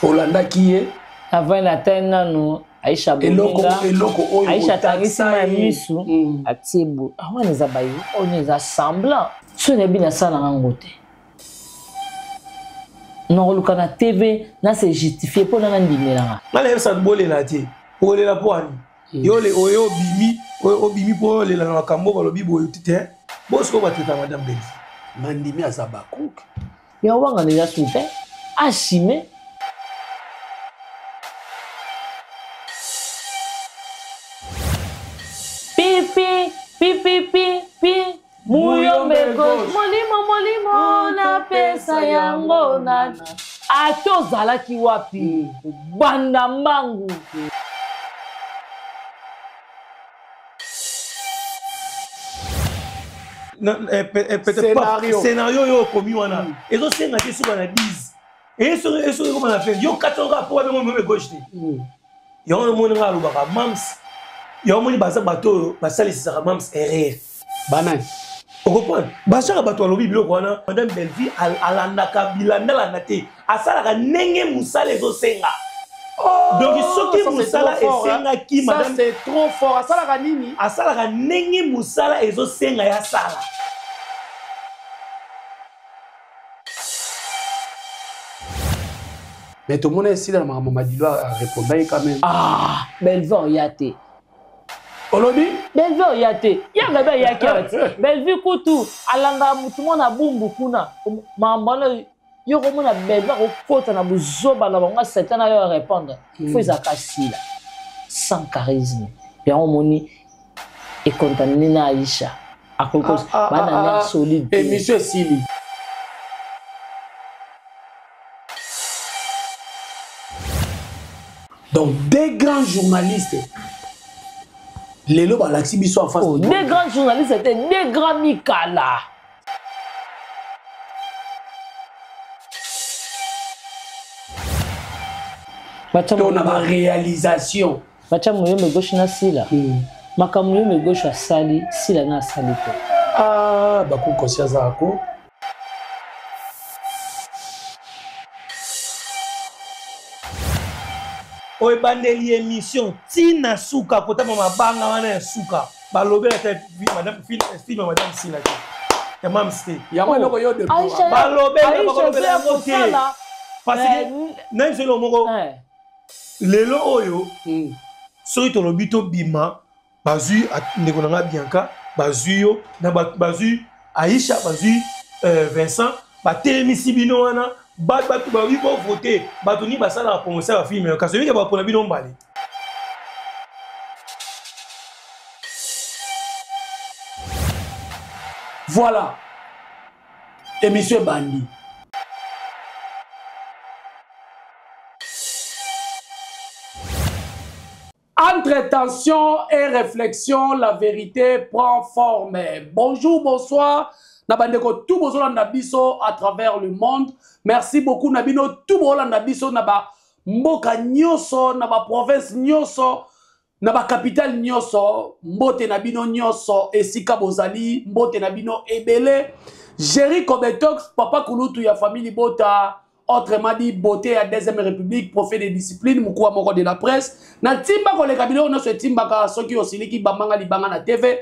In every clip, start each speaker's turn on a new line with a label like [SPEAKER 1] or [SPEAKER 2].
[SPEAKER 1] Olanda qui est
[SPEAKER 2] avant la terre nous Aïcha Boninga Aïcha tangisi ma misu atiebo awa neza bayo on est semblant ce n'est bien ça na ngote non luka na TV na c'est justifié pour na ndimela
[SPEAKER 1] na le sa bolé la tie bolé la poani yo le oyo bimi pour le la kambo ko lobi boyo tite bosko bateta madame Belvi mandimi azabakuk
[SPEAKER 2] ya wanga neza soute asime Pi Muyombe gauche molimo na pesa yango na ato zalaki wapi banda mbangu
[SPEAKER 1] peut-être pas scénario yo komi wana ezo senga te suka na 10 et eso ko na fait yo 4 rapport avec Muyombe gauche yo mo nga lobaka mams yo moni baza bato basali sisa mams erreur
[SPEAKER 3] banane
[SPEAKER 1] on comprend basaka bato alobi biloko wana madame Belvi alandaka bilanda la te asalaka nenge musala ezo senga donc soki musala esenga ki madame
[SPEAKER 3] c'est trop fort asalaka nini
[SPEAKER 1] asalaka nenge musala ezo senga ya sala
[SPEAKER 3] mais tout le monde est ici dans ma maman Madilo a répondu quand même
[SPEAKER 2] Belvi yate
[SPEAKER 1] Olobi
[SPEAKER 2] Belvi yate yanga ba yakati Belvi kutu alanga mutumo na bumbu kuna mambana yo komona Belvi ko kota na buzoba na bango setana yo répondre faut izaka sila sans charisme ya omoni et contaminé na Aïcha akoko bana solide
[SPEAKER 3] et monsieur Sili donc des grands journalistes les lobes à l'exhibition en face
[SPEAKER 2] des grands journalistes étaient des grands Mikala
[SPEAKER 3] on a ma réalisation
[SPEAKER 2] bacha Muyombe gauche na sila maka Muyombe gauche a sali sila na sali te
[SPEAKER 3] baku conscience ako
[SPEAKER 1] oye bandeli émission tina suka kota mama banga wana suka balobe la madame film madame Sila ya mam ste
[SPEAKER 3] ya mwana ko yo de
[SPEAKER 1] balobe la moté parce que même c'est le moko lelo oyo soki to lobito bima bazu ndeko nanga Bianca bazu yo na bazu Aïcha bazu Vincent batelemisi bino wana bato ba wibo voter bato ni basala la promotion ya film kasi yeke ba pona bino mbali
[SPEAKER 3] voilà émission Bandi entre tension et réflexion la vérité prend forme bonjour bonsoir Nabandeko tout bozola nabiso à travers le monde. Merci beaucoup Nabino tout bozola nabiso naba mboka nyoso naba province nyoso naba capitale nyoso mbote nabino nyoso esika bozali mbote nabino ebele Jericho Betox papa kulutu ya famille bota autrement dit beauté à deuxième république prophète de discipline mukua moko de la presse na timba ko le kabilo no se timba ka soki osiliki bamanga libanga na TV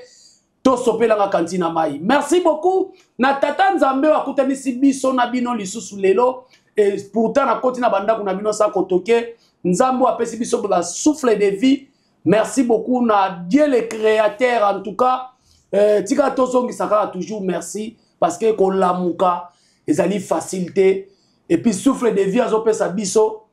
[SPEAKER 3] sopelanga kantina mai. Merci beaucoup. Na tata nzambe akutanisi biso na bino lisusu lelo et pourtant na kontina banda kuna bino sa kotoke nzambo apesi biso la souffle de vie. Merci beaucoup na Dieu le créateur en tout cas tika tozongi saka toujours merci parce que ko lamuka ezali facilité et puis souffle de vie azopesa biso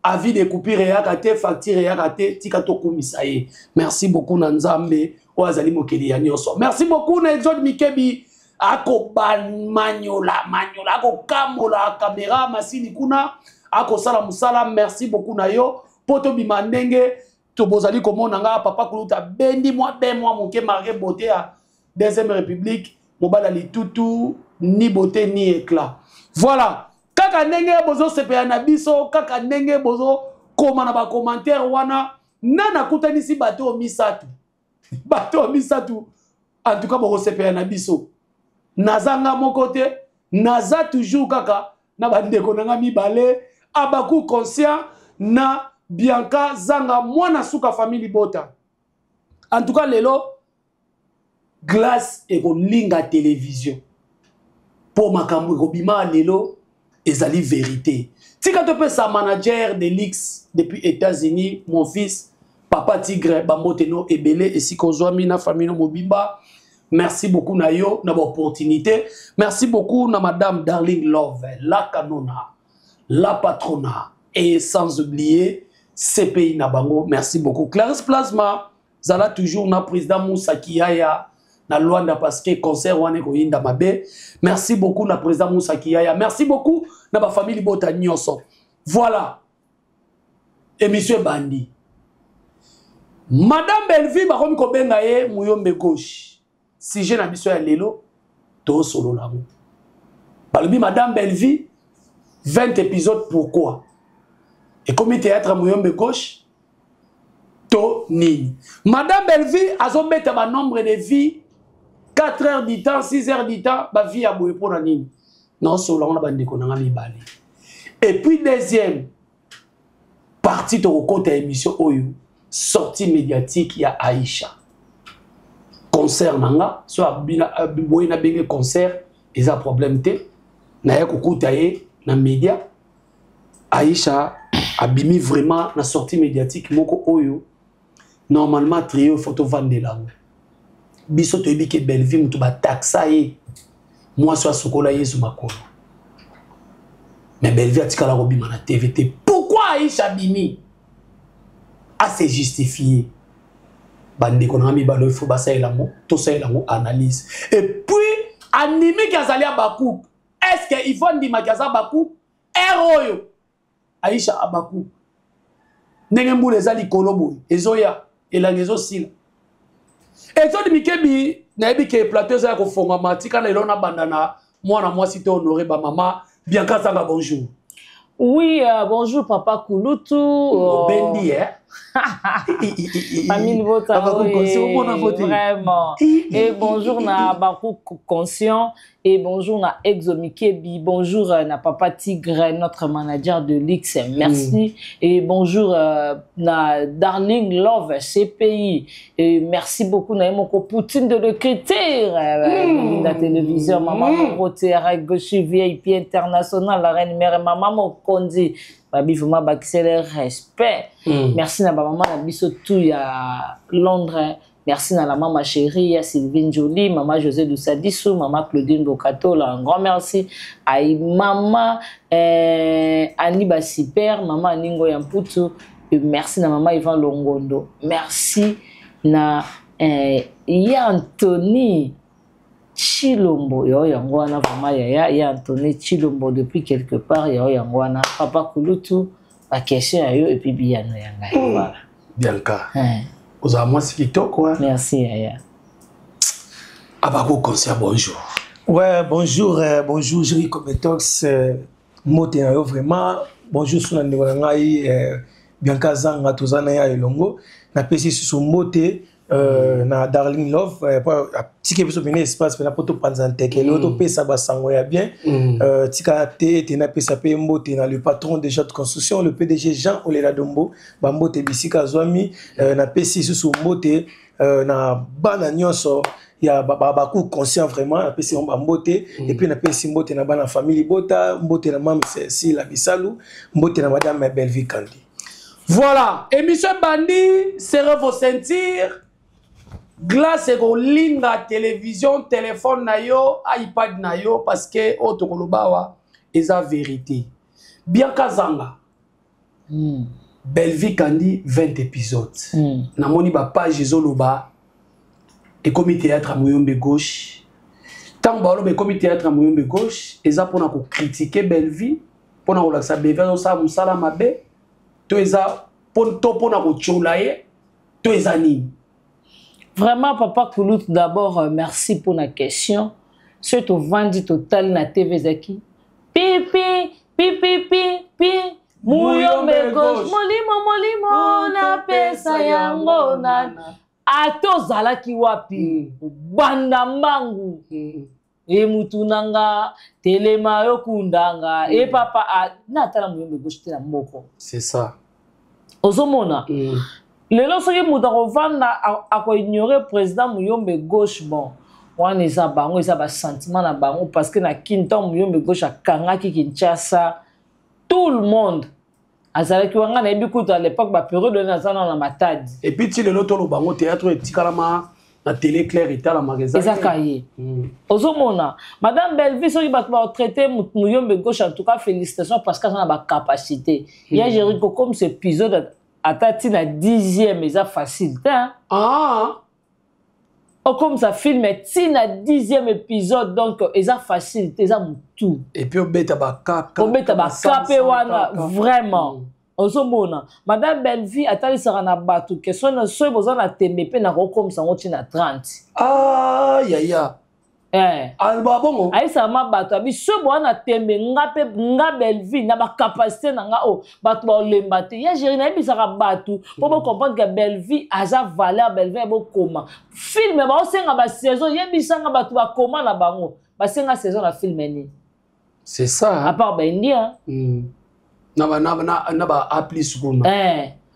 [SPEAKER 3] avis de coupure ya kate facture ya kate tika to komisaye. Merci beaucoup na nzambe Oazali mokeli ya nyoso. Merci beaucoup na Exode Mikebi ako manyola ako kamola caméra masini kuna ako sala musala merci beaucoup na yo poto bimandenge to bozali komona nga papa kuluta bendi moi moke marqué beauté à deuxième république mobala litutu ni beauté ni éclat. Voilà kaka ndenge bozo sepe na biso kaka ndenge bozo koma na ba commentaire wana nana kutanisi bato misatu bato misatu en tout cas boko sepe na biso nazanga mon côté naza toujours kaka na bandeko nanga mibale Abakou conscient na Bianca Zanga mwana suka famille Bota. En tout cas lelo glace et linga télévision. Pour makambo robima lelo ezali vérité. Tika to pe sa manager de l'X depuis États-Unis, mon fils Papa Tigre Bamboteno Ebele et si kozwami na famille Mobimba. Merci beaucoup na yo na opportunité. Merci beaucoup na madame Darling Love, la canona, la patrona et sans oublier CPI Nabango. Merci beaucoup. Clarisse Plasma, zala toujours na président Moussa Kiyaya na Luanda parce que concert wane ko yinda mabe. Merci beaucoup na président Moussa Kiyaya. Merci beaucoup na ba famille Bota Nyonso. Voilà. Émission Bandi. Madame Belvi ba komi ko benga ye muyombe gauche. Si j'ai l'ambition à l'élo, tout solo là. Balobi Madame Belvi, 20 épisodes, pourquoi? Et comme théâtre à Mouyombe gauche, to ni. Madame Belvi a zombé un nombre de vies, 4 heures du temps, 6 heures du temps, ma vie a boué pour la nini. Non, solo on a bandé qu'on a mis balé. Et puis deuxième partie de côté émission Oyo, sortie médiatique, il y a Aïcha. Concert nanga soit boy na bengue concert ils a problème té na ya kokutaye na média Aïcha abimi vraiment na sortie médiatique moko oyo normalement trio photo vandela biso to ebike Belvi mutu ba taxa ye moi soit sokola yesu makolo mais Belvi atikala ko bima na TVT pourquoi Aïcha bimi a se justifier bande konami balo il faut basa elango tout ça elango analyse et puis animé kazali abakou est-ce que il faut ndima kaza bakou héroyo Aïcha abakou ndenge mbule ezali kolobo ezoya elangezo sila ezo dimikebi na ebike plateau za ko fonga matika na elona bandana mwana mwasi te honoré ba mama Bianca Zanga bonjour.
[SPEAKER 2] Oui, bonjour Papa Kouloutou.
[SPEAKER 3] Bendi, hein?
[SPEAKER 2] Famille Bota, vraiment. Et bonjour na Bakou Conscient. Et bonjour na Exomikebi. Bonjour na Papa Tigre, notre manager de l'X. Merci. Et bonjour na Darling Love, CPI. Et merci beaucoup na Moko Poutine de le critère. La télévision, Maman Roté, Gauche VIP International, la reine mère, Maman Mokondi. Babi vraiment bakise le respect. Merci na maman na biso tout ya Londres. Merci na la maman chérie ya Sylvine Jolie, maman José Doussadisso, maman Claudine Bokato, un grand merci. Aïe maman Annie Bassiper, maman Aningo Yamputu, et merci na maman Ivan Longondo. Merci na ya Anthony Chilombo, yo yangwana vraiment ya Anthony Chilombo depuis quelque part yo yangwana Papa Kouloutou la question à yo et puis Biano yanga voilà.
[SPEAKER 3] Bianca. Aux amours c'est quoi?
[SPEAKER 2] Merci Yaya.
[SPEAKER 3] Abakou Conscient bonjour.
[SPEAKER 1] Ouais, bonjour bonjour Jerry Cometox moté yo vraiment bonjour suna ngai Bianca Zanga tozana ya elongo na pesi sur moté na Darling Love tika biso bene espace pena poto panzante ke loto pesa basango ya bien tika te na pesa pe mbote na le patron de Jot Construction le PDG Jean Olela Dombo bambote bisika zwami na pesi su mbote na bana nyonso ya Bakou Conscient vraiment na pesi on bambote et puis na pesi mbote na bana famille Bota mbote na mam si la bisalu mbote na madame Belvi Kandi.
[SPEAKER 3] Voilà, émission Bandi, serrez vos ceintures. Glace et linga télévision, téléphone na yo, iPad na yo parce que otokolobawa eza vérité. Bianca Zanga. Belvi Kandi 20 épisodes. Na moni ba page ezoloba et comme théâtre à Mouyombe gauche. Tant ba lo comme théâtre à Mouyombe gauche, eza pona ko critiquer Belvi, pona ko laksa Belvi ça musala mabe. To eza pona ko cholaye, to eza nini.
[SPEAKER 2] Vraiment, Papa Koulout, d'abord, merci pour la question. C'est au Vandi Total na TV Zaki. Pipi, pipi, pipi, Mouyombe gauche, molimo, na pesa yango nana. Ato zala ki wapi, banda mangu. e mutunanga telema yo kundanga e papa na tala muyombe gauche te na moko.
[SPEAKER 3] C'est ça.
[SPEAKER 2] Ozomona. Lelo soki muta kovanda ako ignorer président muyombe gauche bon. Wana eza bango eza ba sentiment na bango parce que na kinta muyombe gauche akangaki Kinshasa tout le monde. Azalaki wanga na yebi kutu à l'époque ba période na zana na matadi. Et
[SPEAKER 3] puis ti lelo tolo bango théâtre etikalama na télé claire eta la magasin.
[SPEAKER 2] Ezakaye. Ozomona madame Belleville soki bato ba traiter muyombe gauche en tout cas félicitations parce qu'elle a ba capacité. Ya Jericho comme ce épisode atati na 10e eza facile hein.
[SPEAKER 3] Ah.
[SPEAKER 2] Oh, comme ça film est na 10e épisode donc eza facile eza mutu.
[SPEAKER 3] Et puis obeta ba cap.
[SPEAKER 2] Obeta ba capé wana vraiment. Ozomona madame Belleville atali sera na batu question na so boza na tembe pe na ko comme ça ngoti na 30.
[SPEAKER 3] Ah ya.
[SPEAKER 2] Alba bongo. Aïssa ma batu abi so bo na tembe nga Belleville na ba capacité na nga o batu ba lembate ya gérer na bi sera batu pour comprendre que Belleville aza valeur Belleville bo koma film ba o senga ba saison yebisanga batu ba koma na bango ba senga saison na film ni.
[SPEAKER 3] C'est ça.
[SPEAKER 2] À part ben dia.
[SPEAKER 3] Na ba appli sukuna.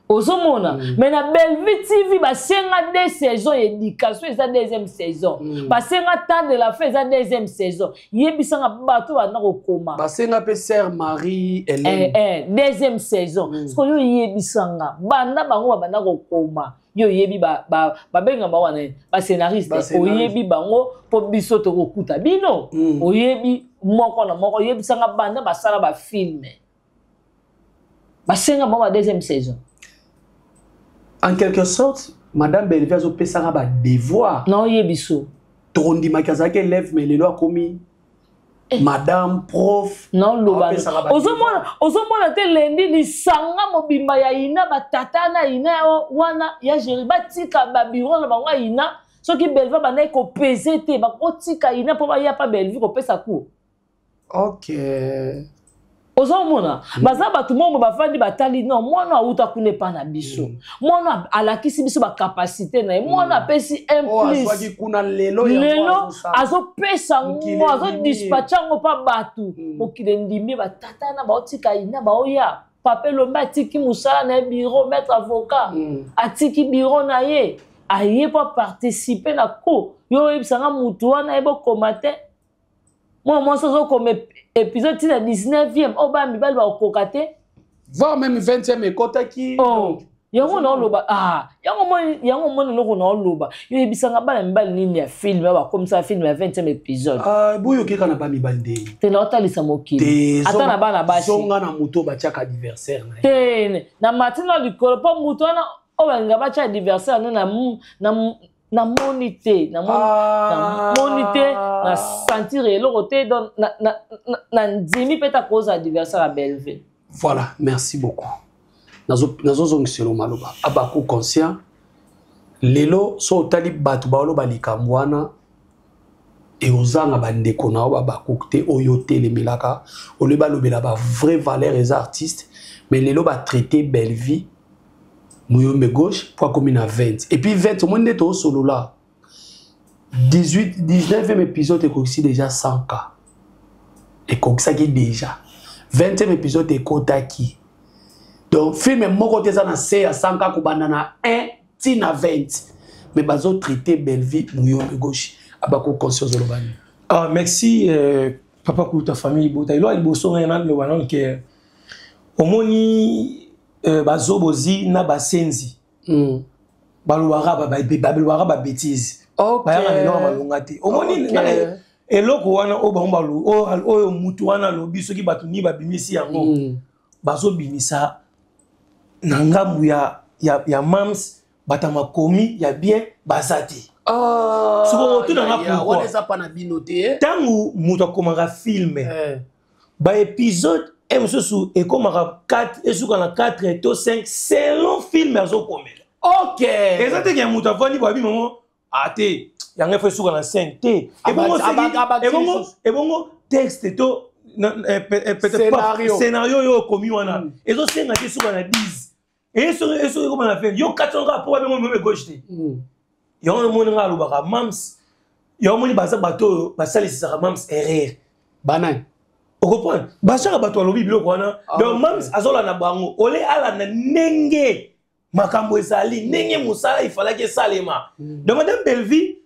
[SPEAKER 2] Ozomona mais na Belleville TV ba senga deux saisons éducation eza deuxième saison ba senga temps de la fin eza deuxième saison yebisanga bato ba na kokoma
[SPEAKER 3] ba senga pe sœur Marie Hélène
[SPEAKER 2] deuxième saison parce que yo yebisanga banda bango ba na kokoma yo yebi ba benga ba wana ba scénariste o yebi bango po biso to kokuta bino o yebi moko na moko yebisanga banda ba sala ba film ba senga ba deuxième saison.
[SPEAKER 3] En quelque sorte, Madame Belleville a fait ça un devoir.
[SPEAKER 2] Non, yebiso.
[SPEAKER 3] Tondi makazake élève mais les lois commis. Madame prof.
[SPEAKER 2] Non, loba. Ozomona te lendi ni sanga mobimba ya ina batata na ina wana ya jeriba tika ba biro na bango ina. Soki Belleville ba na ko peser te ba ko tika ina po ba ya pa Belleville ko pesa ku.
[SPEAKER 3] OK.
[SPEAKER 2] Ozomona baza batu mongo bafandi batali non mwana auta kune pa na biso mwana alakisi biso ba capacité na mwana pesi un plus
[SPEAKER 3] azwaki kuna lelo
[SPEAKER 2] azo pesa ngo azo dispatcha ngo pa batu mokile ndimi batata na baotika ina baoya papelo matiki musala na bureau maître avocat atiki bureau na ye aye pa participer na ko yo ebisanga mutu wana ebo komate moi ça comme épisode 19e oh ba mi balba okokate
[SPEAKER 3] voire même 20e ekota ki
[SPEAKER 2] yango na loba yango mo no na loba yo ebisanga bana mbali nini ya film ba comme ça film ya 20e épisode
[SPEAKER 3] boyo keka na ba mi balde
[SPEAKER 2] te na otalisa mokili ata na bana bashi
[SPEAKER 3] zonga na muto ba tiaka anniversaire
[SPEAKER 2] na matina likolo po muto na o ba nga ba tia anniversaire na monité na sentir eloko te donc na ndimi peta cause adversaire à Belleville.
[SPEAKER 3] Voilà, merci beaucoup. Nazo zongiselo maloba abako conscient lelo so tali batu ba loba likambwana et ozanga bandeko na ba kokte oyo telemelaka oleba lobela ba vraie valeur les artistes mais lelo ba traiter Belleville Muyombe gauche pour comme à 20 et puis 20 au moins de tout solo là 19e épisode est aussi déjà 100K et comme ça qui déjà 20e épisode est kotaki donc film mon côté ça na c'est à 100K ko banana 1 tina 20 mais bazo traiter Belleville Muyombe gauche abako conscience de l'obani.
[SPEAKER 1] Ah merci papa pour ta famille bota ilo iboso ngana le wanon que omoni bazobozi na basenzi baluwara ba bêtise bayanga lelo malunga te omoni eloko wana o bambalu o mutu wana lobi soki batu ni babimisi yango bazobimisa na ngambu ya mams batama komi ya bien bazati soko tu na
[SPEAKER 3] pourquoi on pas na binoté
[SPEAKER 1] tangu mutu akomaka film ba épisode et monsieur et comme 4 et sur 4 et 5 selon film azo komela
[SPEAKER 3] OK
[SPEAKER 1] et ça te que mutu avandi ba bi maman ate yanga fait sur 5 t et bon texte to peut-être pas scénario yo komi wana et zo senga te sur 10 et sur comment on a fait yo 400 rapport ba même gauche te yo mo nga lo ba mams Yomoni baza bato basali sera mams erreur.
[SPEAKER 3] Banane.
[SPEAKER 1] Vous comprenez? Bachara bato alobi biloko wana. Donc mams azola na bango. Ole ala na nenge makambo ezali, nenge musala il fallait que salema. Donc madame Belleville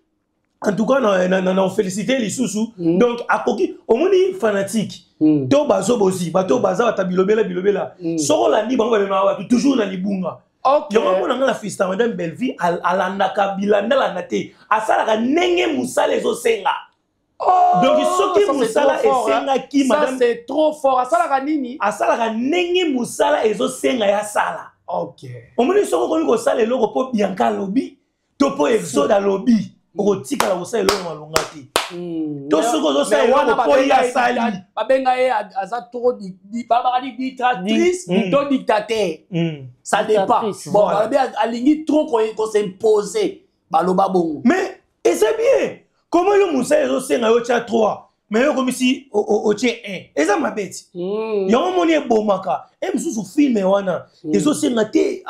[SPEAKER 1] en tout cas on félicité les sous. Donc akoki omoni fanatique. To bazo bosi, bato baza batabilobela. Soko la ni bango ba toujours na libunga.
[SPEAKER 3] OK.
[SPEAKER 1] Yo mona nga la fista madame Belleville alanda bilanda la nate. Asala ka nenge musala ezo senga. Donc soki musala esenga ki madame.
[SPEAKER 3] Ça c'est trop fort. Asala ka nini?
[SPEAKER 1] Asala ka nenge musala ezo senga ya sala.
[SPEAKER 3] OK.
[SPEAKER 1] Omoni soko komi ko sala eloko po Bianca lobby, to po Exoda lobby. Okotika la kosala eloko malonga te. To soko zo sala eloko po ya sali.
[SPEAKER 3] Babenga ye aza trop babakadi dictatrice, plutôt dictateur. Ça dépend. Bon, alingi trop qu'on s'imposer. Baloba bongo.
[SPEAKER 1] Mais et c'est bien. Comment yo musala zo senga yo tia 3? Mais yo comme si o tia 1. Et ça ma bête. Yo moni e bomaka. E msusu filme wana. Ezo senga te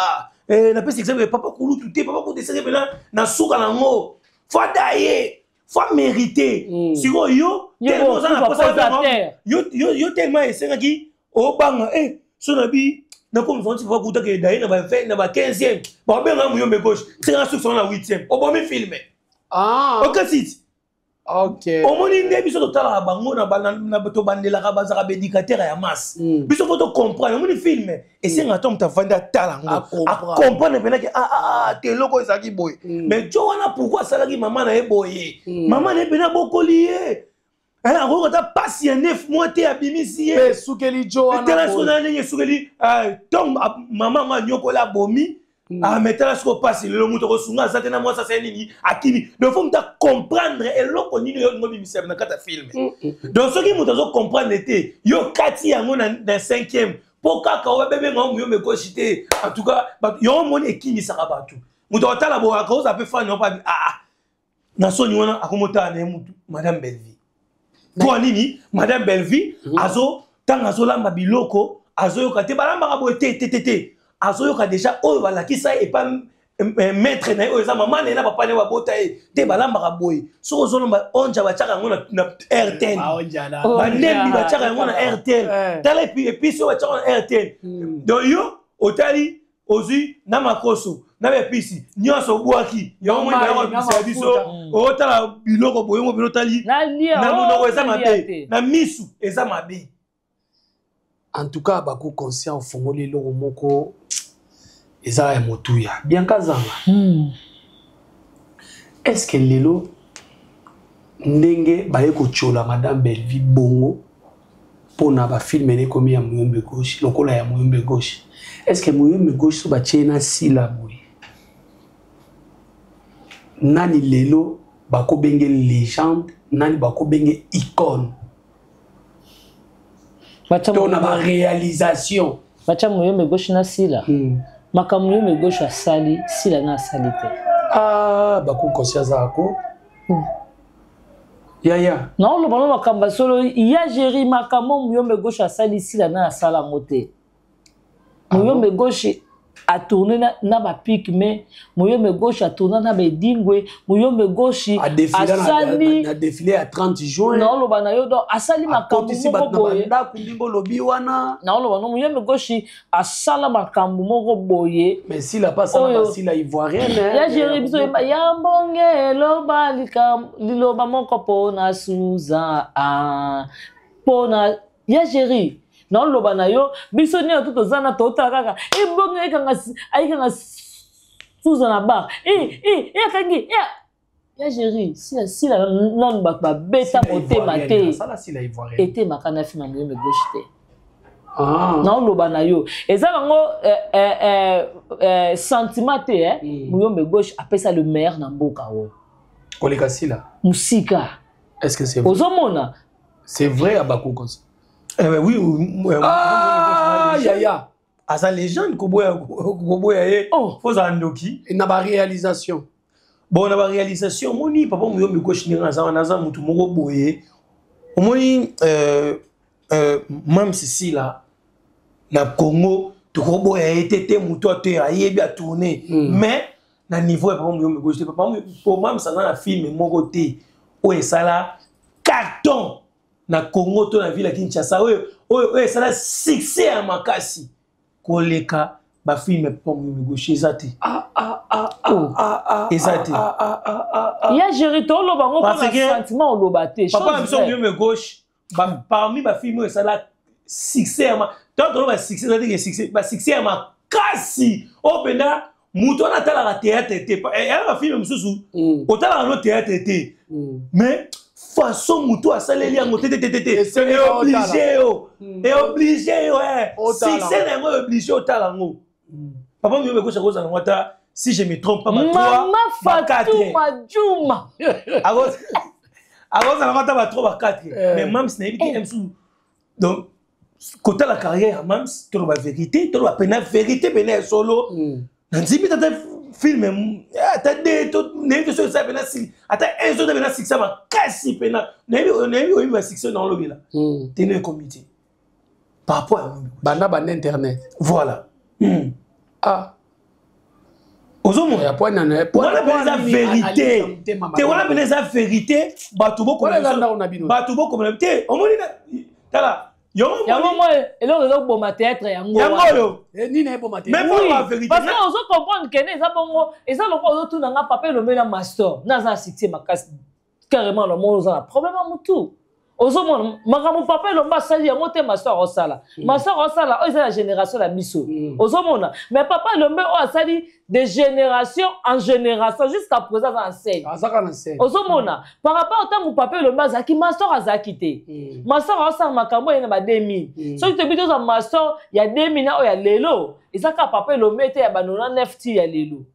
[SPEAKER 1] na pesi exemple papa kulu tuté papa ko desere bela na suka na ngo. Faut dailler, faut mériter. Si yo tellement ça na posa yo tellement esenga ki o banga so na bi na comme vont pas kuta ke dailler na ba 20 na ba 15e. Ba benga mu yo me gauche. C'est na suka na 8e. O bon me filmer. OK sit.
[SPEAKER 3] OK.
[SPEAKER 1] Au moni ndebi so totala bango na bato bandela ka bazaka bédicateur ya masse. Biso faut to comprendre, moni film et c'est ngato mta vanda tala ngo. A comprendre pena que te loko ezaki boy. Mais jo wana pourquoi ça ki maman na e boye. Maman ne pena bokolié. A ko ta passe 9 mois te abimisi e.
[SPEAKER 3] Sukeli jo wana.
[SPEAKER 1] Tela so na nenge sukeli tom maman ma nyoko la bomi. Maintenant ce qu'on passe le muto ko sunga ça tena moi ça c'est nini akini donc faut me comprendre et loko nini yo ngobi misem na kata film donc ce qui muto zo comprendre était yo kati yango na 5e pour kaka o bébé ngom yo me kochité en tout cas yo mon ekini saka batu muto otala bo akose a peu fan non pas na soni wana akomota na mutu madame Belleville pour nini madame Belleville azo tanga zo lamba biloko azo yo kate balamba ka bo té azoyoka déjà oyo balakisa et pas maître na oyo za maman na papa ne babota te balamba boy soko zolomba onja bachaka ngo na RTL banembi bachaka ngo na RTL tala et puis so bachaka na RTL donc yo otali ozi na makoso na bepisi nyonso bwaki yo mo na ko biso otala biloko boyongo bilotali na monoko eza mabe na misu eza mabe.
[SPEAKER 3] En tout cas, bako conscient au fongoli loko moko eza ya motuya. Bianca Zanga. Est-ce que lelo ndenge baye ko chola madame Belleville bongo pona ba filmer ne komi ya Muyombe gauche, lokola ya Muyombe gauche. Est-ce que Muyombe gauche so ba chena sila boy? Nani lelo bako benge légende, nani bako benge icône? Dans la réalisation.
[SPEAKER 2] Bacha Muyombe gauche na sila. Maka Muyombe gauche a sali, sila na salite.
[SPEAKER 3] Bako conscience ako. Ya.
[SPEAKER 2] Non, le ballon makamba solo, ya géri maka Muyombe gauche a sali, sila na sala moté. Muyombe gauche a tourné na ba pique mais Muyombe gauche a tourné na bedingwe, Muyombe gauche
[SPEAKER 3] a défilé à 30 juin.
[SPEAKER 2] Non, le bana yo donc a sali makambo moko boye.
[SPEAKER 3] Na kundimbo lobi wana.
[SPEAKER 2] Non, le bana Muyombe gauche a sala makambo moko boye.
[SPEAKER 3] Mais s'il a pas ça si la ivoirienne.
[SPEAKER 2] Ya géri biso ya mbonge loba liloba moko pona suza pona ya géri. Non, le banayo, bisoni à tout aux années, tout à l'heure, et bon, et quand on sous un bar, et kangi, ya géri, si la non baba bêta moté maté, était ma canafi na Muyombe gauche. Non, le banayo, et ça l'ango sentimenté, Muyombe gauche appelle ça le maire Namboka.
[SPEAKER 3] Kolekasila.
[SPEAKER 2] Musika.
[SPEAKER 3] Est-ce que c'est vrai?
[SPEAKER 2] Aux hommes,
[SPEAKER 3] c'est vrai à Bakou comme ça.
[SPEAKER 1] Oui.
[SPEAKER 3] Ya.
[SPEAKER 1] À sa légende, Koboya, faut andoki.
[SPEAKER 3] Et n'a pas réalisation.
[SPEAKER 1] Bon, n'a pas réalisation. Moni, papa, Muyombe gauche ni naza mutu moko boye. Moni, même si là, na Congo, tu Koboya été mutu te ayebi a tourner. Mais na niveau papa Muyombe gauche, papa pour même ça dans la film moko te. oyo esala carton na Congo to na ville ya Kinshasa oyo esala succès ya makasi koleka ba film Pomme Gauche ezate ezate
[SPEAKER 2] ya gérer to lo bango pour le sentiment au lobaté
[SPEAKER 1] papa Pomme Gauche parmi ba film esala succès ya tant que ba succès c'est-à-dire succès ba succès ya makasi openda muto na tala la théâtre était ya ba film mususu otala no théâtre était mais façon muto asaleli yango tététété c'est obligé ouais succès na ngo obligé otala ngo papa Pomme Gauche akoza na ngata si je me trompe pas ma 3
[SPEAKER 2] Maman Fatou Madjouma
[SPEAKER 1] akoza na ngata ba 3 ba 4 mais même ce n'est pas MSou donc côté la carrière même tu la vérité tu la peine vérité peine solo nzibi tata film attendez tout n'est sur ça peine si attends un jour de peine si ça va casser peine n'est oui va succès dans le là tenez comité par rapport à
[SPEAKER 3] bana internet
[SPEAKER 1] voilà
[SPEAKER 3] Ozomo ya
[SPEAKER 1] point na la vérité te wala peine la vérité batubo comme la te omoni tala
[SPEAKER 2] yango moi eloko ezo boma théâtre yango
[SPEAKER 1] yo
[SPEAKER 3] nini eboma théâtre
[SPEAKER 1] même pas la vérité
[SPEAKER 2] parce que ozo comprendre que eza bongo eza loko ozo tuna nga papa lo mena master naza succès makasi carrément le monde oza na problème à mutu ozo mon makambo papa lo mba sali yango te master osala eza la génération la biso ozo mona mais papa lo mbe o asali de génération en génération jusqu'à présent en scène ozo mona par rapport au temps où papa lo mba zaki master azaki te master osala makambo ena ba 2000 so te bito za master ya 2000 na o ya lelo ezaka papa lo mbe te ya ba 99 ti ya lelo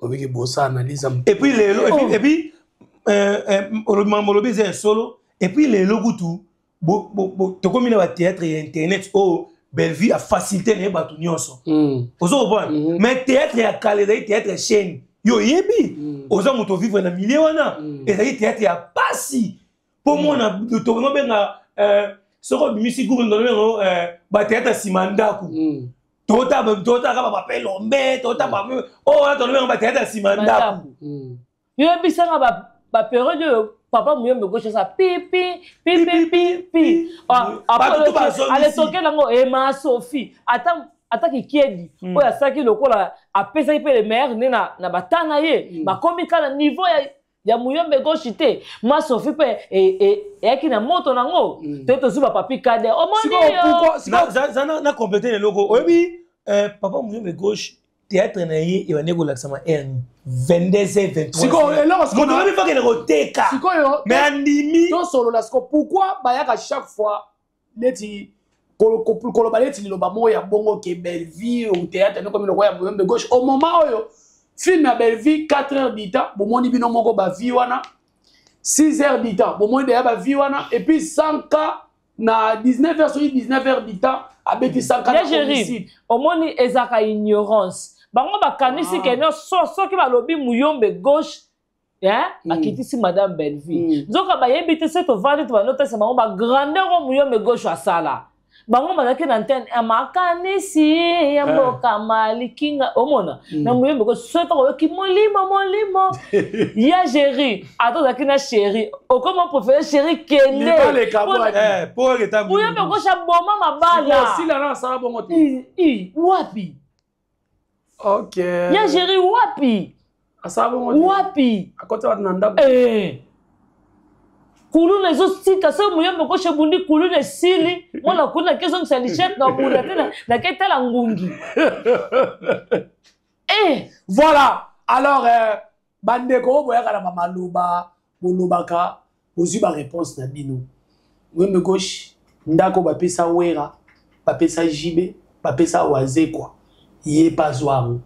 [SPEAKER 3] obiki bossa analyse
[SPEAKER 1] et puis lelo et puis Molobi c'est un solo et puis les logutu to comme na théâtre et internet Bellevue a facilité les batu nyonso ozo bon mais théâtre ya calendrier théâtre chaîne yo yebi ozo moto vivre na milieu wana et ça théâtre ya pasi pour moi na to no benga soko musique groupe no ba théâtre simandaku tota ka ba pelombe tota ba to no benga ba théâtre simandaku
[SPEAKER 2] yo bisanga ba période papa Pomme Gauche ça pipi allez toquer lango et ma Sophie attends qui kiedi o ya saki lokola apesa ipe le maire na batana ye ba komika na niveau ya Pomme Gauche te ma Sophie pe et qui na moto nango te zuba papi kade o moni
[SPEAKER 1] pourquoi na compléter le logo obi papa Pomme Gauche théâtre na ye et wane go laksama erni 22h23
[SPEAKER 3] siko alors
[SPEAKER 1] qu'on ne pas que roteka
[SPEAKER 3] siko yo
[SPEAKER 1] mais andimi
[SPEAKER 3] to solo la siko pourquoi bayaka chaque fois leti kolo baleti liloba moya bongo ke Bellevue ou théâtre no comme le roi Pomme Gauche au moment oyo film ya Bellevue 4h du temps bomoni bino moko ba vie wana 6h du temps bomoni de ba vie wana et puis 100k na 19h sur 19h du temps abeti 100k na homicide
[SPEAKER 2] au moni ezaka ignorance bango bakanisi ke no soki balobi Pomme Gauche akitisi madame Bellevue nzoka bayebi te se tovandi to banotesa bango ba grandeur o Pomme Gauche asala bango bazaki na antenne amakanisi ya mboka malikinga omona na Pomme Gauche soki oyoki molimo ya géri atozaki na chéri okoma préféré chéri kende
[SPEAKER 1] pour l'état
[SPEAKER 2] Pomme Gauche aboma mabala
[SPEAKER 3] si la sala bongo te
[SPEAKER 2] wapi
[SPEAKER 3] ok
[SPEAKER 2] ya géri wapi
[SPEAKER 3] asala bongo
[SPEAKER 2] wapi
[SPEAKER 3] akota na ndabo
[SPEAKER 2] kulu na zo sika so Pomme Gauche bundi kulu na sili mona kuna kezo msalishet na bula tena na ketala ngungi
[SPEAKER 3] voilà alors bandeko boyaka na mamaluba bolobaka ozwi ba réponse na bino Pomme Gauche ndako bapesa wera bapesa jibe bapesa wazekwa ye pazwangu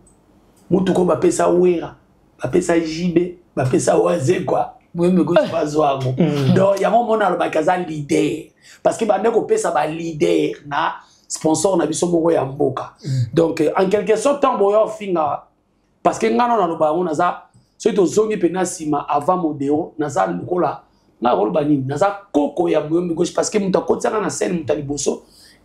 [SPEAKER 3] mutu ko bapesa wera bapesa jibe bapesa wazekwa Pomme Gauche pazwangu donc yango mona alobaka za leader parce que bande ko pesa ba leader na sponsor na biso moko ya mboka donc en quelque sorte temps boyo finga parce que ngano na loba ngo naza so to zongi pena sima avant modéo naza lokola na roloba nini naza koko ya Pomme Gauche parce que muta kotsaka na scène muta liboso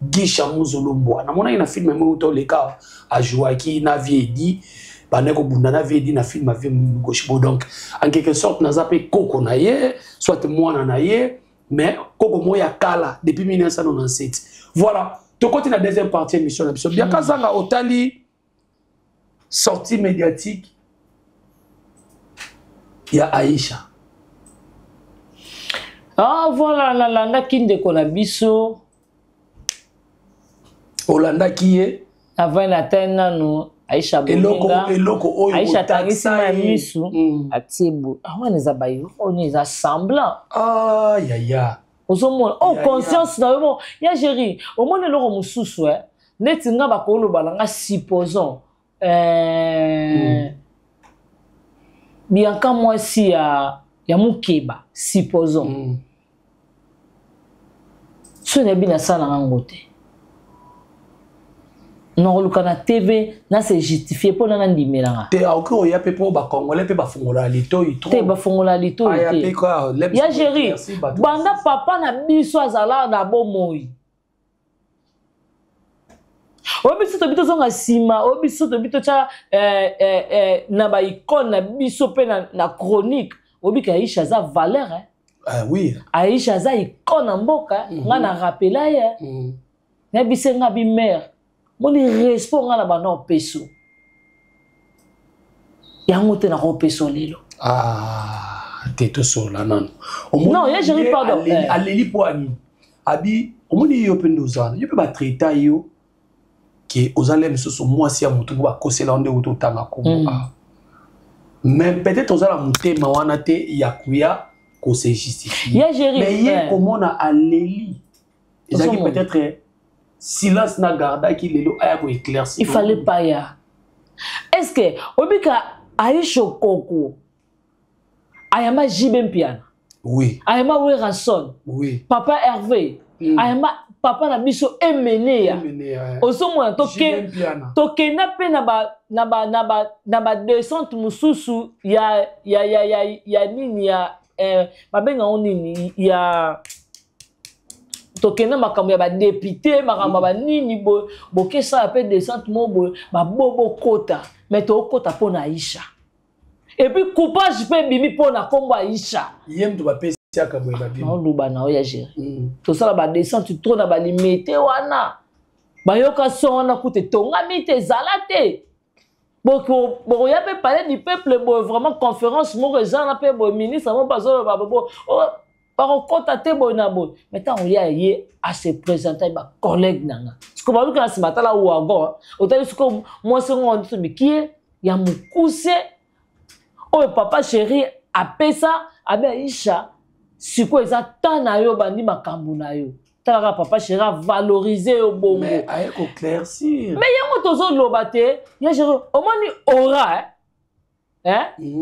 [SPEAKER 3] Gisha Muzolombo na mona ina film mo to leka a Joaquin na Viedi pendant que Bundana avait dit na film avec gauche. Donc en quelque sorte nous appelé Koko naye, soit moi naye, mais Koko moya kala depuis 1997. Voilà. Tu continues la deuxième partie de l'émission. Bien kazanga otali sortie médiatique. Il y a Aïcha.
[SPEAKER 2] Ah voilà la landa kinde konabiso.
[SPEAKER 3] Olanda qui est
[SPEAKER 2] avant la tena no Aïcha Bolinga.
[SPEAKER 3] Eloko
[SPEAKER 2] Aïcha tangisi ma misu atiebo. Ah ouais les abayi on est semblant.
[SPEAKER 3] Ah ya.
[SPEAKER 2] Ozomona oh conscience na yo ya géri. Au moins le loko mususu neti nga ba ko loba nga supposons Bianca moi si ya mukeba supposons. Ce n'est bien ça na ngote. Non, le canal TV, là c'est justifié pour nous ndimela.
[SPEAKER 3] Te auko ya pe pour ba congolais pe ba fongola lito ito.
[SPEAKER 2] Te ba fongola lito ite.
[SPEAKER 3] Ya pe quoi,
[SPEAKER 2] ya géri. Banda papa na biso azala na bomoi. Obiso to bito zonga sima, obiso to bito cha na ba icône na biso pe na chronique. Obika Aïcha za valeur
[SPEAKER 3] Ah oui.
[SPEAKER 2] Aïcha za icône mboka, nga na rappela ye. Na bisenga bi mère. Mon respect à la banane peso. Yango te na peso lilo.
[SPEAKER 3] Ah, t'es tout seul là non.
[SPEAKER 2] Non, ya j'ai pardon.
[SPEAKER 3] Aleli poani. Abi, omoni yo pendozana. Yo pe ba traiter yo que ozalem so moi si amutu ba kosela onde uto tanga ko. Mais peut-être ozala mutema wana te yakuya ko se justifier.
[SPEAKER 2] Ya j'ai
[SPEAKER 3] mais yé comment na aleli. Ezaki peut-être silence na garda qui lelo aya ko éclaircir.
[SPEAKER 2] Il fallait pas ya. Est-ce que obika Aïcha Koko ayama Jibem Piana?
[SPEAKER 3] Oui.
[SPEAKER 2] Ayama Weranson?
[SPEAKER 3] Oui.
[SPEAKER 2] Papa Hervé? Ayama papa na biso emene ya. Osomona toke na pe na ba descente mususu ya nini ya babenga nini ya tokena makambo ya ba député makambo ba nini bo kesa appel descente mo ba bobo kota mais to kota pona Aïcha et puis coupage pe bimi pona kombo Aïcha
[SPEAKER 3] yem to ba pesi akabo ba bimi
[SPEAKER 2] on luba na oya gérer to sala ba descente trop na ba limité wana ba yoka son na kute tonga mite zalate bon ya pe parler du peuple vraiment conférence mo rezana pe ministre mo bazo ba par contre, maintenant, on y a à se présenter ma collègue. Ce que je veux ce matin là où moi, c'est mon dit qui est, il y a mon cousin. Oh, papa chéri, après ça, Aïcha, si quoi ils attendent à yo, bandi ma kambunayo. Tala papa chéri a valorisé au bon.
[SPEAKER 3] Mais aïe, qu'on claircir.
[SPEAKER 2] Mais il y a un autre lobate, il y a au moins aura,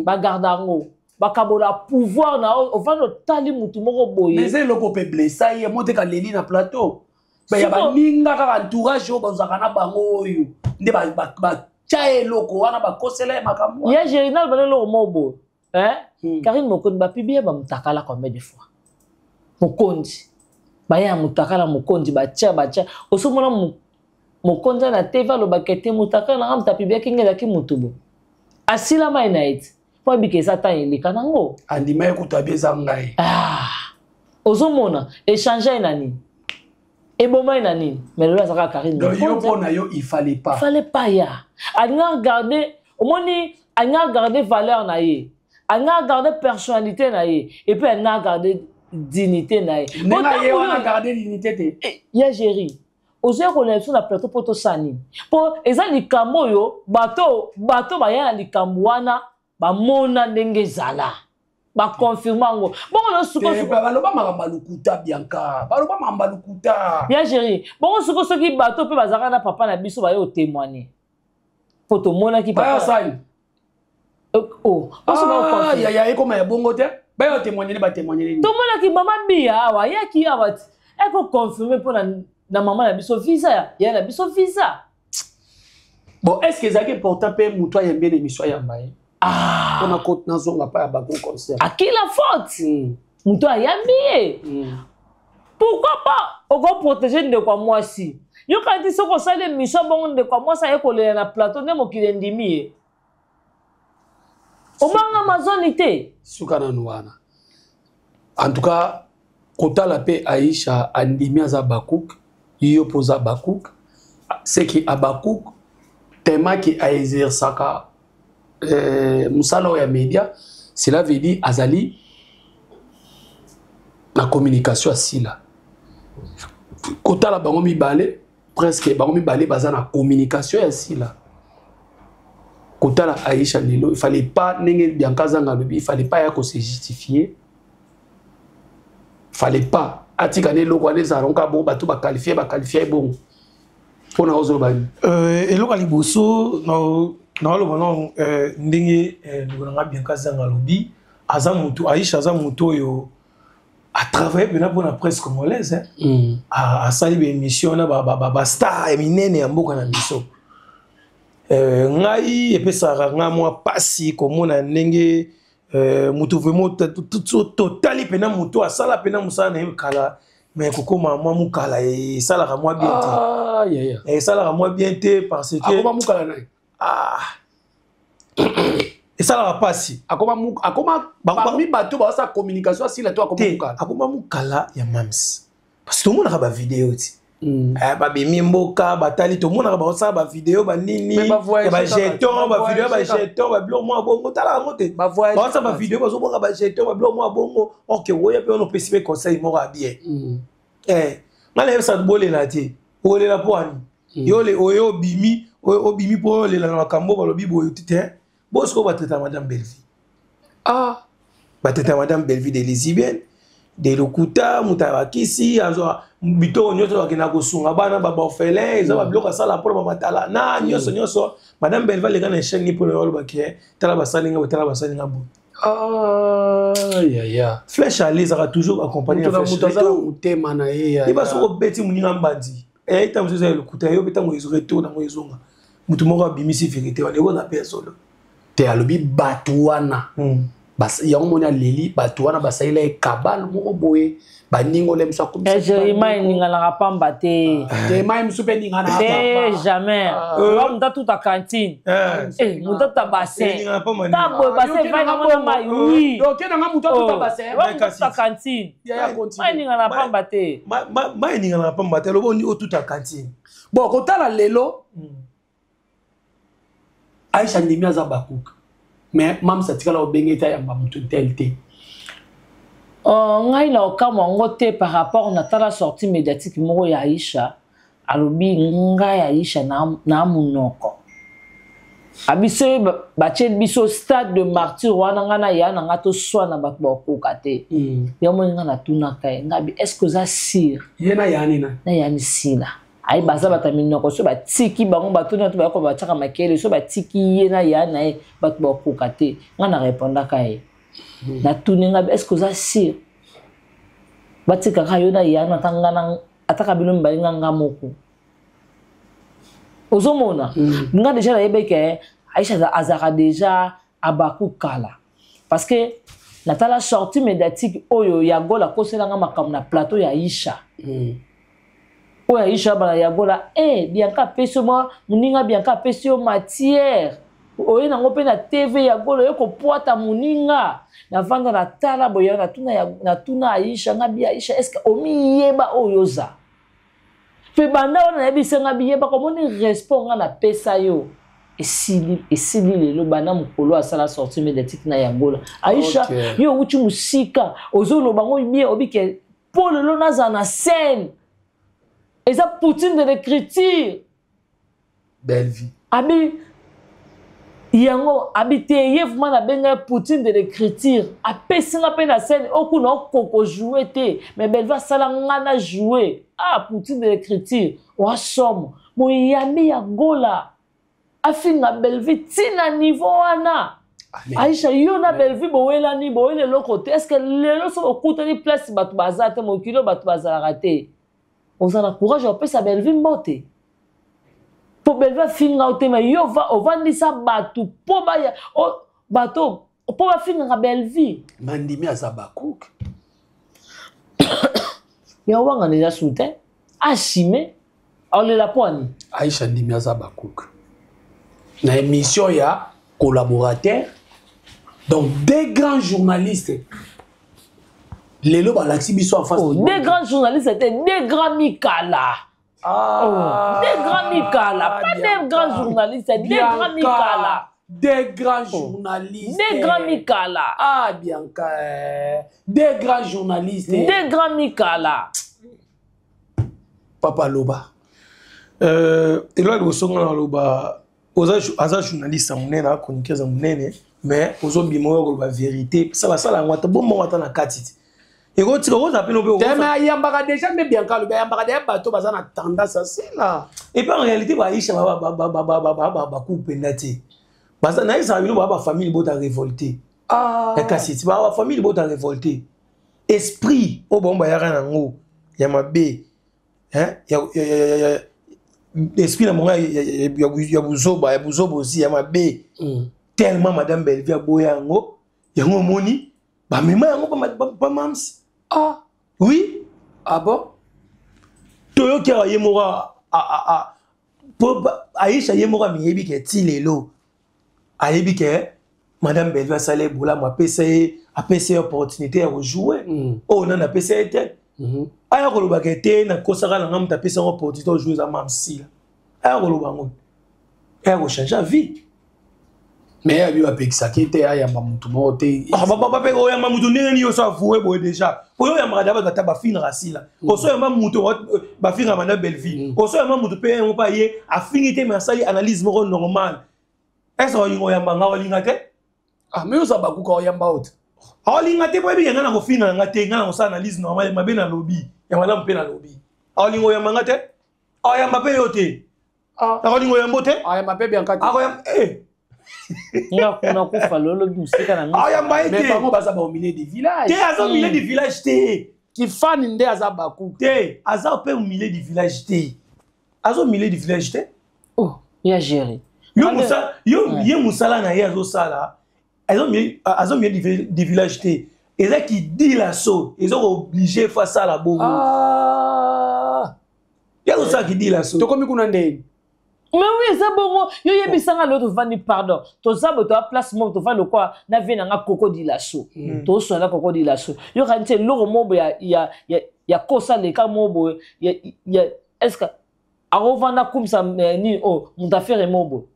[SPEAKER 2] bah gardango. Bakabola pouvoir na ovano tali mutu moko boye
[SPEAKER 3] mais c'est loko pe blessa ye monte ka leli na plateau ba ya ba ninga ka entourage yo bazaka na bango yo nde ba chae loko wana ba kosela makambo
[SPEAKER 2] ya général ba lelo mobo Karine Mokondi ba pibie ba mutakala combien de fois Mokondi ba ya mutakala Mokondi ba cha osomona Mokondi na TV lo bakete mutakala na amta pibie kingela ki mutubo asila mai night pour bike satan il kanango
[SPEAKER 3] andima ekuta beza ngai
[SPEAKER 2] ozomona échanger nani eboma nani mais là ça ka Karine
[SPEAKER 3] donc yo pona yo il fallait pas
[SPEAKER 2] ya anga regarder omoni anga regarder valeur na ye anga regarder personnalité na ye et puis anga regarder dignité na ye
[SPEAKER 3] nanga ye wana regarder dignité te
[SPEAKER 2] ya géri ozo ko na na plateau poto sani po ezali kambo yo bato ba ya likambo wana ba mona ndenge zala ba confirmango bon lo suko
[SPEAKER 3] baloba makamba lukuta Bianca baloba makamba lukuta
[SPEAKER 2] ya géri bon suko soki bato pe bazaka na papa na biso ba yo témoigner photo mona ki papa
[SPEAKER 3] sani
[SPEAKER 2] oh
[SPEAKER 3] ya eko ma bongo te ba yo témoigner ba témoigner
[SPEAKER 2] to mona ki mama bia awa ya ki awa eko confirmer pour na maman na biso visa ya na biso visa
[SPEAKER 3] bon est-ce que zaki important pe muto ya bien émission ya mbaye on a compte na zonga pa ba ko concert
[SPEAKER 2] à qui la faute muto ayambi pourquoi pas on va protéger de quoi moi si yo quand dit soko sale mission bon de quoi moi ça yeko le na plateau ne mo kilendimi obanga mazonité
[SPEAKER 3] sukana nuana en tout cas kota la paix Aïcha andimi aza Bakouk yo posa Bakouk c'est que Abakouk tema qui a exerçaka musala ya média cela veut dire azali la communication asila kota la bango mibale presque bango mibale baza na communication asila kota la Aïcha Lelo il fallait pas nenge Bianca Zanga il fallait pas ya ko se justifier fallait pas atika ne loko ne zaronka bon bato ba qualifier bon pour na ozo ba
[SPEAKER 1] eloko liboso na lo bana ndenge ngona Bianca Zanga lobi azamutu Aïcha azamutu yo à travers la presse congolaise à sali be émission na ba star eminene ya mboka na biso ngai epesaka nga mwa pasi komona ndenge mutu vraiment totali pena mutu asala pena musala na kala mais kokoma mwa mukala esalaka mwa bien te esalaka mwa bien te parce que
[SPEAKER 3] akoma mukala na
[SPEAKER 1] esalaka pasi
[SPEAKER 3] akoma parmi bato ba sa communication asila to akoma mukala
[SPEAKER 1] akoma mukala ya mams parce que tomonaka ba vidéo ti babimi mboka batali tomonaka baosala ba vidéo banini ba jeton ba vidéo ba jeton ba bilo mwa bongo tala ngote baosala ba vidéo bazoboka ba jeton ba bilo mwa bongo ok woya pe on pesipe conseil moko bien ngala yebisa bolela te olela poani yole oyo bimi po lela na makambo balobi boyo tite bosko bateta madame Belleville bateta madame Belleville de lesbienne de lokuta mutabakisi azo bito nyoto bakina kosunga bana ba orphelin eza ba bloka sala pour matala na nyoso madame Belleville le kana chaîne ni pour le baké tala basalinga bo
[SPEAKER 3] ya
[SPEAKER 1] flèche à les a toujours accompagné
[SPEAKER 3] la flèche utema na ye
[SPEAKER 1] iba soko beti muninga mbandi ita mzuza lokuta yo beta moizo retour na moizonga mutu moko bimisi vérité wale ko na personne
[SPEAKER 3] te alobi batuana bas yango mona leli batuana basaila e kabal moko boye baningo le msa comme ça
[SPEAKER 2] je ninga la pamba te
[SPEAKER 3] mai msupe ninga na
[SPEAKER 2] te jamais wa mta tout à cantine mta ta bassin ta boy bassin va na mai oui
[SPEAKER 3] donc na nga mta tout à bassin
[SPEAKER 2] wa mta cantine
[SPEAKER 3] ya continue
[SPEAKER 2] mai ninga la pamba te
[SPEAKER 1] mai ninga la pamba te lobo ni o tout à cantine
[SPEAKER 3] bon kotala lelo Aïcha ndimi aza Bakouk mais mam satikala obengeta ya bamutu telte
[SPEAKER 2] ngai la okama ngote par rapport na tala sortie médiatique moko ya Aïcha alobi ngai Aïcha na munoko abise bache biso stade de martyr wana ngana ya na ngato swana bato bakoka te yamo ngana tuna kai ngabi est-ce que ça sir
[SPEAKER 3] yena yani na
[SPEAKER 2] yani sila ai baza bataminoko so batiki bango batuna to bako bataka makele so batiki yena ya na e bato bakoka te ngana répondaka kai na tuninga est-ce que ça sir batika kayo na ya na tangana ataka bilom balinga ngamoko ozomona nga déjà na yebeke Aïcha azara déjà Abakouk kala parce que natala sortie médiatique oyo ya gola koselanga makambo na plateau ya Aïcha oyo Aïcha bana ya gola Bianca pesi moi muninga Bianca pesi yo matière oyo nango pe na TV ya gola yo ko poata muninga na vanda na tala boya na tuna Aïcha ngabi Aïcha est-ce que omi yeba oyo za pe banda wana yebisa ngabi yeba ko moni respond na pesa yo esili lelo bana mukolo asala sortie médiatique na yangola Aïcha yo uchi musika ozolo bango bien obike pour lelo naza na scène eza poutine de l'écriture
[SPEAKER 3] belle vie
[SPEAKER 2] abi yango habité yevma na benga poutine de l'écriture apesinga pe na scène okuna okoko jouer te mais belle va sala ngana jouer poutine de l'écriture wa somme mo yami ya gola afinga Belleville tina niveau wana Aïcha yo na Belleville boyela ni boyele lokote est-ce que lelo so okutani place batu bazate mo kilo batu bazala te ozana courage opesa Belleville mbote po Belleville finga otema yo va ovandisa batu po ba bato po ba finga Belleville
[SPEAKER 3] mandimi aza Bakouk
[SPEAKER 2] ya wanga déjà soutien assumé olela poani
[SPEAKER 3] Aïcha ndimi aza Bakouk na émission ya collaborateur Donc, des grands journalistes. Les lobes à l'axibition en face.
[SPEAKER 2] Des grands journalistes, c'était des grands Mikala. Des grands Mikala. Pas des grands journalistes, des grands Mikala.
[SPEAKER 3] Des grands journalistes.
[SPEAKER 2] Des grands Mikala.
[SPEAKER 3] Ah, Bianca. Des grands journalistes.
[SPEAKER 2] Des grands Mikala.
[SPEAKER 3] Papa Loba.
[SPEAKER 1] Et là, le son dans Loba, aux journalistes, on est là, on est mais aux autres, il la vérité. Ça va, ça la moitié. Bon, moi, on a 4. Et quand tu as appelé au
[SPEAKER 3] mais il déjà mais bien calme, il y a un bateau qui a tendance à ça là.
[SPEAKER 1] Et puis en réalité, Aïcha va couper naté. Parce que ça a famille qui a révolté. Ah. La famille qui a révolté. Esprit, au bon bayara nango, yamabe. Hein? Esprit na monga ya buzoba aussi yamabe. Tellement madame Bellevie a boyango, yango moni, ba mema yango ba mams. Ah, oui. Ah bon? Toyo ki a yemora Aïcha yemora miyebi ke tilelo. Ayebi ke madame Bellevie a salé boula mo apese opportunité à jouer. Oh non apese été. Aya koloba ke te na kosaka na ngam tapese opportunité de jouer za mamsi. Aya koloba ngo. Aya ko changer vie.
[SPEAKER 3] Mais il y a des gens qui étaient là, il y a des gens qui étaient là.
[SPEAKER 1] Il y a des gens qui étaient déjà. Il y a des gens qui étaient là. Il y a des gens qui étaient là. Il y a des gens qui étaient là. Il y a des gens qui étaient là. Il y a analyse normale. Est-ce que vous avez dit que
[SPEAKER 3] ah, mais vous avez dit que vous avez dit
[SPEAKER 1] que vous avez dit que vous avez dit que vous avez dit que vous avez analyse normale. Il y a des lobby. Il y a des lobby. Vous avez dit que vous avez dit que vous avez dit que vous avez dit que vous avez dit
[SPEAKER 2] nga kuna kufa lolo musika na
[SPEAKER 3] mimi mais bango baza ba au milieu des villages
[SPEAKER 1] te aza au milieu du village te
[SPEAKER 3] qui fan nde aza baku
[SPEAKER 1] te aza au milieu du village te aza au milieu du village te
[SPEAKER 2] oh ya géré
[SPEAKER 1] yo musala na ye azo sala aza au milieu du village te eza qui dit la so ils ont obligé faire ça la bobo
[SPEAKER 3] ah
[SPEAKER 1] ya zo ça qui dit la so
[SPEAKER 3] to komi kuna ndeni.
[SPEAKER 2] Mais oui, c'est bon. Yo yebisanga l'autre vandi pardon. To zabo to place mo to va le quoi na vie na crocodile asso. To so na crocodile asso. Yo kanté loro mobo ya kosa le ka mobo ya est-ce que arovanda comme ça ni oh mon affaire mobo.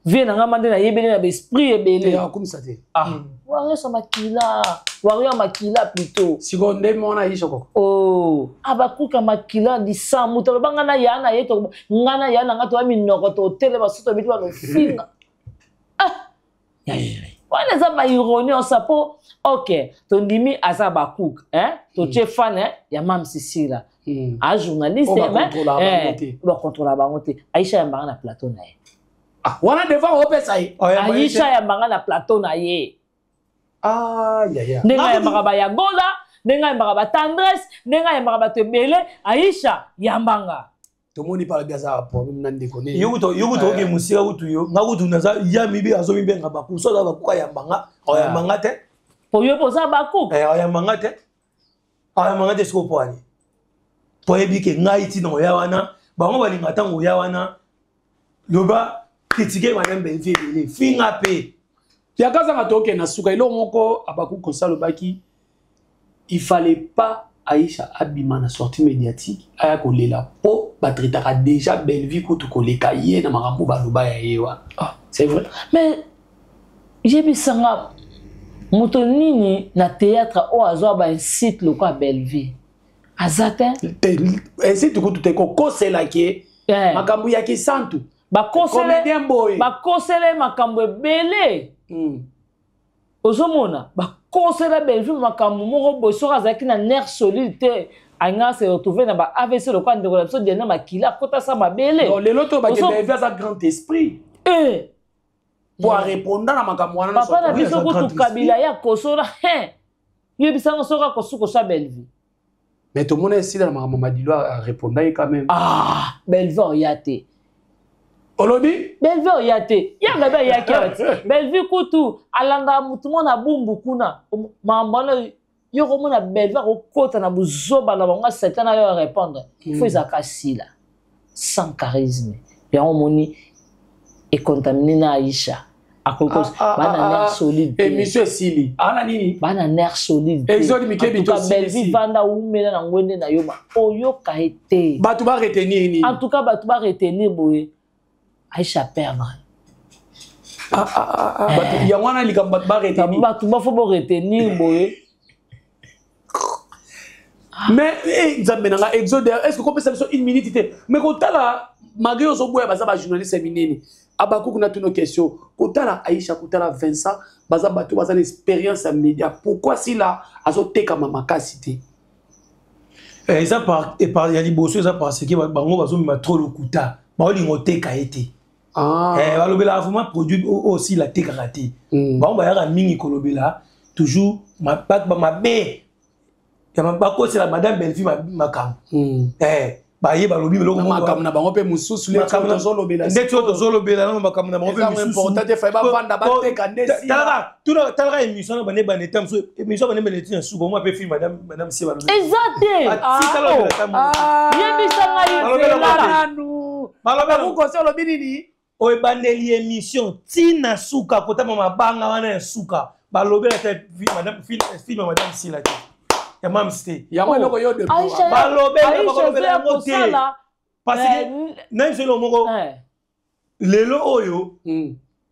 [SPEAKER 2] Vie na ngamande na yebele na esprit ebele.
[SPEAKER 3] Comme ça te.
[SPEAKER 2] Ah. Wario sa makila. Wario makila plutôt.
[SPEAKER 3] Seconde mona yishoko.
[SPEAKER 2] Oh, abakuka makila di samu to banga na yana yeto ngana yana ngato ami noko to tele basoto bitu ba no finga. Ah. Ya jere. Wana za ba ironie on sapo. OK, to ndimi aza bakuk, hein? To che fan ya mam Sisila. A journaliste mais ba contrôler ba ngote. Aïcha ya mbanga na plateau na ye.
[SPEAKER 3] Ah, wana devant opesa ye.
[SPEAKER 2] Aïcha ya mbanga na plateau na ye.
[SPEAKER 3] Ah, ya.
[SPEAKER 2] Nenga ya mbanga ba ya gola. Nenga yambanga ba tendresse, nenga yambanga ba tebele, Aïcha yambanga.
[SPEAKER 3] Tout le monde parle bien ça problème nan déconner.
[SPEAKER 1] Yuto ke musika utu yo, ngakutu naza ya mibi azo mibi ngaba ku so da ba ku yambanga, o yambanga te.
[SPEAKER 2] Po yo poza ba ku.
[SPEAKER 1] O yambanga te. O yambanga te siko po ani. Po ebi ke ngai ti no ya wana, ba ngo balinga tango ya wana. Loba critiquer madame Bellevie, finga pe.
[SPEAKER 3] Ya kaza ngatoke na suka ilo moko abaku kosalo baki. Il fallait pas Aïcha Abimana sortie médiatique aya kolela po batritaka déjà Bellevie kutu koleka ye na makambo baloba ya yewa. Ah, c'est vrai.
[SPEAKER 2] Mais j'ai bisanga moto nini na théâtre o azo ba un site le quoi Bellevie. Azata
[SPEAKER 3] un site kutu te ko kosela ke makambo ya ke santu.
[SPEAKER 2] Ba kosele makambo ebele. Ozomona ba kosela Bellevie makambo moko bosoka zaki na nerf solide anga se retrouver na ba AVC le quoi de l'absence de na makila kota sa mabele.
[SPEAKER 3] Non, les loto ba Bellevie a grand esprit. Pour répondre na makambo wana
[SPEAKER 2] papa na biso ko tu kabila ya kosora yebisanga soka kosuko sa Bellevie.
[SPEAKER 3] Mais tout le monde est ici dans makambo madilo a répondre quand même.
[SPEAKER 2] Ah, Bellevie yate.
[SPEAKER 3] Olobi
[SPEAKER 2] Bellevie yate yanga ba yakati Bellevie kutu alanga mutumo na bumbu kuna mambala yo komona Bellevie ko kota na buzoba na bango setana yo répondre il faut zakasi là sans charisme et on moni et contaminé na Aïcha akokos bana nerf solide
[SPEAKER 3] émission Sili ana nini
[SPEAKER 2] bana nerf solide
[SPEAKER 3] Exode Mikebi to
[SPEAKER 2] Belvi vanda umela na ngwende na yoma oyoka ete
[SPEAKER 3] batu ba retenir ni
[SPEAKER 2] en tout cas batu ba retenir boye Aïcha perdre
[SPEAKER 3] batu ya wana likambo batu ba retenir
[SPEAKER 2] batu ba faut retenir boye.
[SPEAKER 3] Mais Zamenanga Exode, est-ce que vous pouvez faire une minute? Mais quand tu as malgré aux bois, baza journaliste minini, abakou kuna toutes nos questions. Quand tu as Aïcha, quand tu as Vincent, baza batu baza expérience à média. Pourquoi si là, azote comme makasité?
[SPEAKER 1] Ça par et par yali bosso ça parce que bango bazo mi trop le kuta. Ba oli ngote kaete. Ba lobela vraiment produit aussi la tekarate. Ba on ba yara mingi kolobela toujours ma patte ba ma bé. C'est la madame Belvi makam. Ba ye ba lobi meloko
[SPEAKER 3] makam na bango pe mususu le tozolo bela.
[SPEAKER 1] Ndeti tozolo bela na makam na bango pe mususu.
[SPEAKER 3] C'est important de faire ba vanda ba teka ndesi.
[SPEAKER 1] Talaka émission na bane tam so émission bane bane tin su moi pe film madame si ba lobi.
[SPEAKER 2] Exact. Yebisa ngai nanu.
[SPEAKER 3] Ba lobi ko conseil lobi nini?
[SPEAKER 1] O bandeli émission tina suka kota mama banga wana suka. Ba lobi la madame film madame si la. Ya mam c'était
[SPEAKER 3] ya mwana ko yo de
[SPEAKER 1] balobela moté parce que même si le moko lelo oyo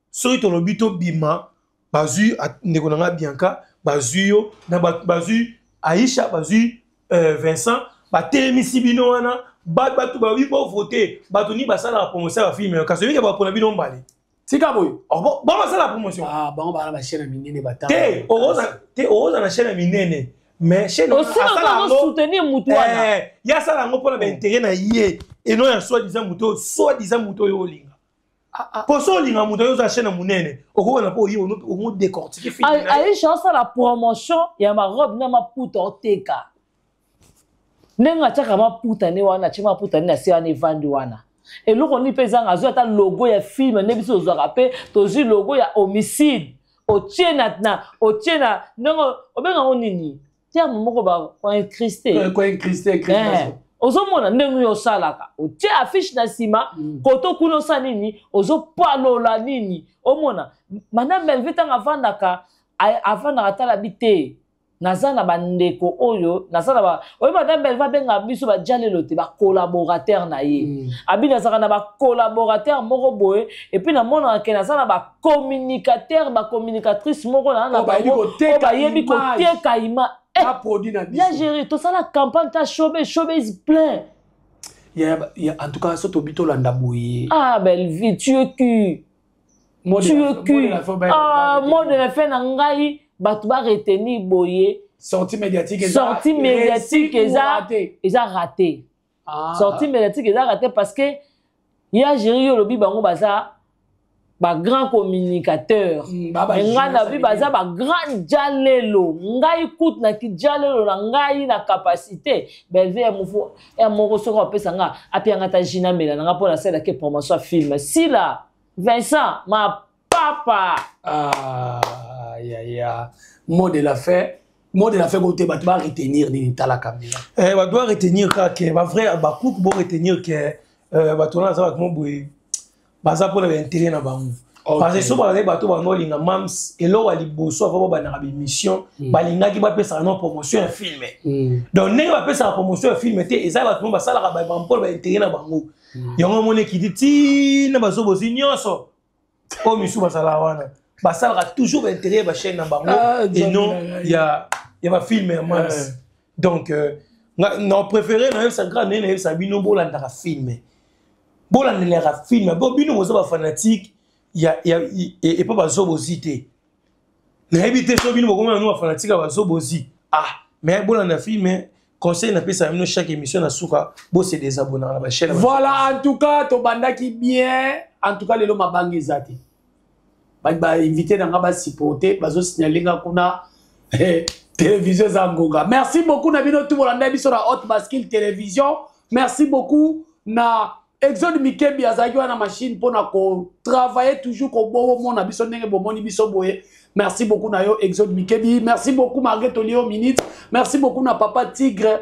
[SPEAKER 1] soki to lobito bima bazu ndekonanga Bianca bazu yo na bazu Aïcha bazu Vincent ba telemisi bino wana batu ba wi bo voter batu ni basala la promotion ya film ka soki ba pona bino mbale
[SPEAKER 3] tika boy
[SPEAKER 1] bon basala la promotion
[SPEAKER 3] bon ba na chaîne minene bata
[SPEAKER 1] te oza na chaîne minene. Mais chez nous,
[SPEAKER 2] soutenir Moutouana.
[SPEAKER 1] Il y a ça pour l'intérêt na yé et non soi-disant Moutou yolinga. Pour ça yolinga Moutou yo chaîne munene. Oko na po yo on décortiquer film.
[SPEAKER 2] Allez chance la promotion ya ma robe na ma puta oteka. Nenga chaka ma puta ne wana chima puta ne sia ne vandi wana. Et loko ni pesa ngazo ata logo ya film ne biso zo rapper tozi logo ya homicide. Otiena nango obenga onini. Tiens, mon ba ko incrusté. Ozomona ndengu yo salaka. Otie affiche na sima, koto kuno sanini, ozo palola nini. Omona, madame Belvi tanga avanda atala bité. Nazana bandeko oyo, nazana ba. Oyo madame Belvi benga biso ba jalelo te ba collaborateur na ye. Abina zaka na ba collaborateur moko boye et puis na mona ke nazana ba communicateur, ba communicatrice moko na ba yebi ko teka ima. Bien géré, tout ça la campagne t'a chômé is plein.
[SPEAKER 3] En tout cas, ça t'obito l'andabouye.
[SPEAKER 2] Ah, Belvi, tu es cul. Tu es cul. Ah, moi de la fin n'angai, batba reteni boye.
[SPEAKER 3] Sortie médiatique,
[SPEAKER 2] sortie médiatique, ils ont raté. Sortie médiatique, ils ont raté parce que il y a géré le lobby bango baza. Ba grand communicateur nga na bi baza ba grand jalelo ngai kout na ki jalelo na ngai na capacité Belvi mufu e moko soko pesa nga apianga ta jina mela nga pour la scène ke promotion film si là Vincent ma papa
[SPEAKER 3] mot de la fin côté ba doit retenir ni tala caméra
[SPEAKER 1] ba doit retenir que ba vrai ba coupe bo retenir que ba tona ça comme boy baza pour l'intérêt na bango parce que so ba bato ba no linga mams elo wali boso avant ba na mission balinga ki ba pesa na promotion ya film donc ne ba pesa na promotion ya film te eza bato ba sala ba pour ba intérêt na bango yongo mone ki dit na bazo bozi nyonso o misu ba sala wana ba sala toujours ba intérêt ba chaîne na bango et non il y a ba film ya mams donc non préféré na ça grand ne ça bino bolanda ka film bola ne lera film bo bino mozo ba fanatique et pas bazobosité na habité so bino bokoma no fanatique ba zobosi mais bola na film conseil na pesa bino chaque émission na suka bo se désabonner na ba chaîne
[SPEAKER 3] voilà en tout cas to bandaki bien en tout cas lelo mabangi zati ba invité na ba supporter bazo signaler nga kuna télévision zangonga merci beaucoup na bino tout bolanda biso na Hot Basket télévision merci beaucoup na Exode Mikebi azaki wana machine pour travailler toujours ko bobo mona biso ndenge bomoni biso boye. Merci beaucoup na yo Exode Mikebi. Merci beaucoup Marguerite Olio Minute. Merci beaucoup na Papa Tigre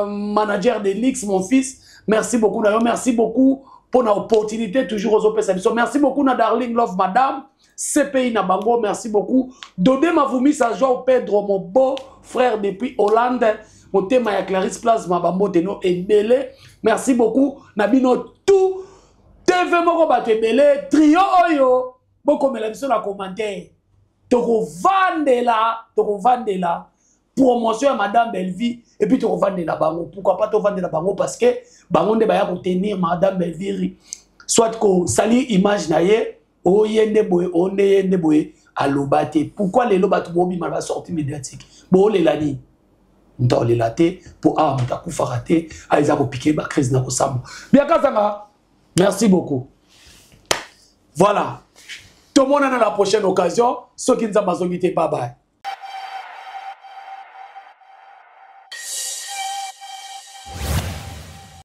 [SPEAKER 3] manager de Lix mon fils. Merci beaucoup na yo. Merci beaucoup pour une opportunité toujours aux opérations. Merci beaucoup na Darling Love Madame. CPI na bango, merci beaucoup. Dodé Mavoumi Sajou Pedro, mon beau frère depuis Hollande. Mon thème ya Clarisse Place, ma bambo teno ebele. Merci beaucoup. Nabino tout. TV moko bato ebele. Trio oyo. Boko mela biso na commentaire. Toko vandela. Promotion à Madame Belleville. Et puis toko vandela bango. Pourquoi pas to vandela bango? Parce que bango ne baya ko tenir Madame Belleville. Soit ko sali image na ye. O yende boye, o ne yende boye, alobate. Pourquoi les lobate bobi mal va sortir médiatique? Bon, les lani. Dans les latés, pour ah, m'ta koufarate, ah, ils ont piqué ma crise na kosamo. Bien, Kazanga, merci beaucoup. Voilà. Tout le monde a la prochaine occasion. Ceux qui nous ont bye bye.